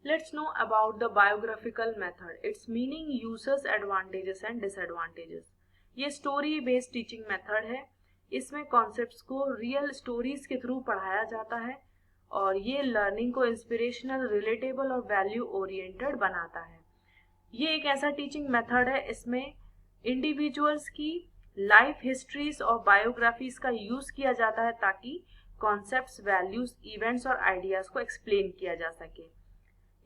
Let's know about the biographical method. Its meaning, uses, advantages and disadvantages. ये story based teaching method है. इसमें concepts को real stories के through पढ़ाया जाता है और ये लर्निंग को इंस्पिरेशनल, रिलेटेबल और वैल्यू ओरिएंटेड बनाता है. ये एक ऐसा टीचिंग मेथड है, इसमें इंडिविजुअल्स की लाइफ हिस्ट्रीज और बायोग्राफीज का यूज किया जाता है ताकि कॉन्सेप्ट्स, वैल्यूज, इवेंट्स और आइडियाज को एक्सप्लेन किया जा सके.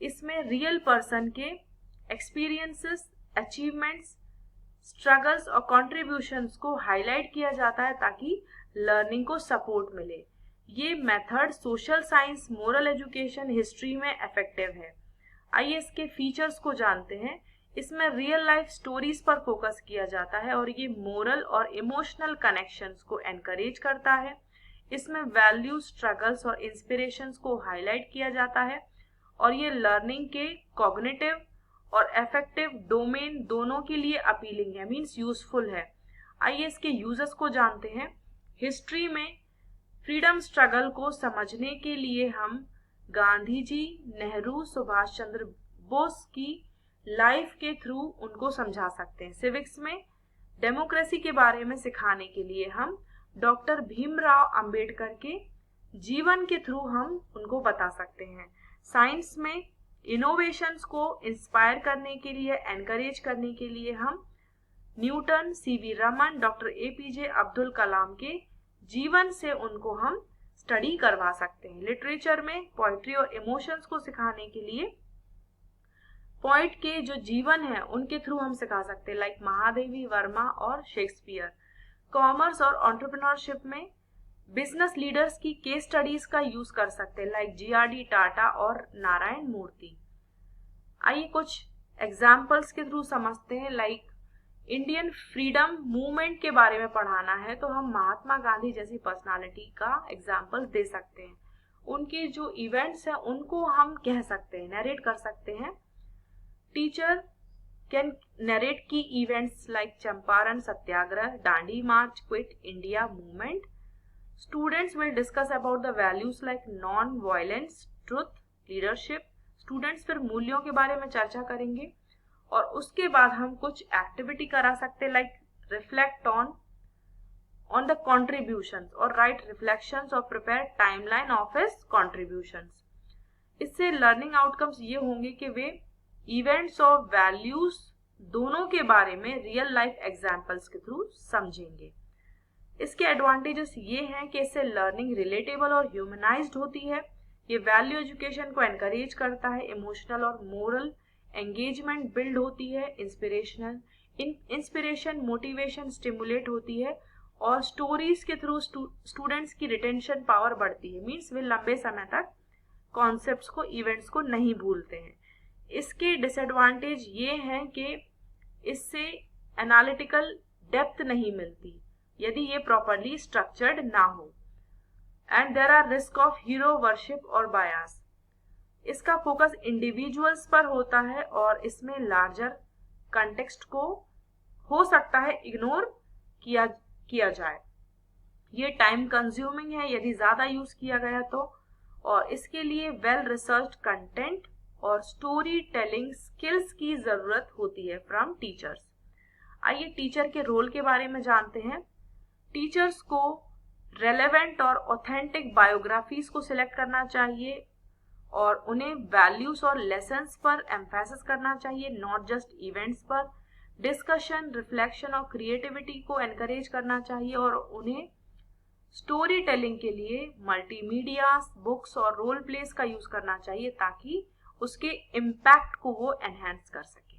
इसमें रियल पर्सन के एक्सपीरियंसेस, अचीवमेंट्स, स्ट्रगल्स और कॉन्ट्रीब्यूशंस को हाईलाइट किया जाता है ताकि लर्निंग को सपोर्ट मिले. ये method social science, moral education, history में इफेक्टिव है. आइए इसके फीचर्स को जानते हैं. इसमें रियल लाइफ स्टोरीज पर फोकस किया जाता है और ये मोरल और इमोशनल कनेक्शंस को एनकरेज करता है. इसमें वैल्यूज, स्ट्रगल्स और इंस्पिरेशंस को हाईलाइट किया जाता है और ये लर्निंग के कॉग्निटिव और अफेक्टिव डोमेन दोनों के लिए अपीलिंग है, मींस यूजफुल है. आइए इसके यूजर्स को जानते हैं. हिस्ट्री में फ्रीडम स्ट्रगल को समझने के लिए हम गांधी जी, नेहरू, सुभाष चंद्र बोस की लाइफ के थ्रू उनको समझा सकते हैं. सिविक्स में डेमोक्रेसी के बारे में सिखाने के लिए हम डॉक्टर भीमराव अंबेडकर के जीवन के थ्रू हम उनको बता सकते हैं. साइंस में इनोवेशंस को इंस्पायर करने के लिए, एनकरेज करने के लिए हम Newton, CV Raman, doctor APJ Abdul Kalam के जीवन से उनको हम स्टडी करवा सकते हैं. लिटरेचर में पोएट्री और इमोशंस को सिखाने के लिए पोएट के जो जीवन है उनके थ्रू हम सिखा सकते हैं, लाइक महादेवी वर्मा और शेक्सपियर. कॉमर्स और एंटरप्रेन्योरशिप में बिजनेस लीडर्स की केस स्टडीज का यूज कर सकते हैं, लाइक जीआरडी टाटा और नारायण मूर्ति. आइए कुछ एग्जाम्पल्स के थ्रू समझते हैं. लाइक इंडियन फ्रीडम मूवमेंट के बारे में पढ़ाना है तो हम महात्मा गांधी जैसी पर्सनालिटी का एग्जाम्पल दे सकते हैं. उनके जो इवेंट्स हैं उनको हम कह सकते हैं, नरेट कर सकते हैं. टीचर कैन नरेट की events like Champaran Satyagraha, Dandi March, quit India movement. Students will discuss about the values like non-violence, truth, leadership. Students फिर मूल्यों के बारे में चर्चा करेंगे और उसके बाद हम कुछ एक्टिविटी करा सकते हैं, like reflect on the contributions और राइट रिफ्लेक्शंस और prepare timeline of his contributions. इससे लर्निंग आउटकम्स ये होंगे कि वे इवेंट्स और वैल्यूज दोनों के बारे में रियल लाइफ एग्जाम्पल्स के थ्रू समझेंगे. इसके एडवांटेजेस ये हैं कि इससे लर्निंग रिलेटेबल और ह्यूमनाइज्ड होती है. ये वैल्यू एजुकेशन को एनकरेज करता है. इमोशनल और मोरल एंगेजमेंट बिल्ड होती है. इंस्पिरेशन, मोटिवेशन स्टिमुलेट होती है और स्टोरीज के थ्रू स्टूडेंट्स की रिटेंशन पावर बढ़ती है, मीन्स वे लंबे समय तक कॉन्सेप्ट्स को, इवेंट्स को नहीं भूलते हैं. इसके डिसएडवांटेज ये हैं कि इससे एनालिटिकल डेप्थ नहीं मिलती यदि ये प्रॉपरली स्ट्रक्चर्ड ना हो. And there are risk of hero worship और बायास. इसका फोकस इंडिविजुअल्स पर होता है और इसमें लार्जर कंटेक्स्ट को हो सकता है इग्नोर किया जाए. ये टाइम कंज्यूमिंग है यदि ज्यादा यूज किया गया तो, और इसके लिए वेल रिसर्च्ड कंटेंट और स्टोरी टेलिंग स्किल्स की जरूरत होती है फ्रॉम टीचर्स. आइए टीचर के रोल के बारे में जानते हैं. टीचर्स को रेलेवेंट और ऑथेंटिक बायोग्राफीज को सिलेक्ट करना चाहिए और उन्हें वैल्यूज और लेसन्स पर एम्फेसिस करना चाहिए, नॉट जस्ट इवेंट्स पर. डिस्कशन, रिफ्लेक्शन और क्रिएटिविटी को एनकरेज करना चाहिए और उन्हें स्टोरी टेलिंग के लिए मल्टीमीडिया, बुक्स और रोल प्लेस का यूज करना चाहिए ताकि उसके इम्पैक्ट को वो एनहेंस कर सके.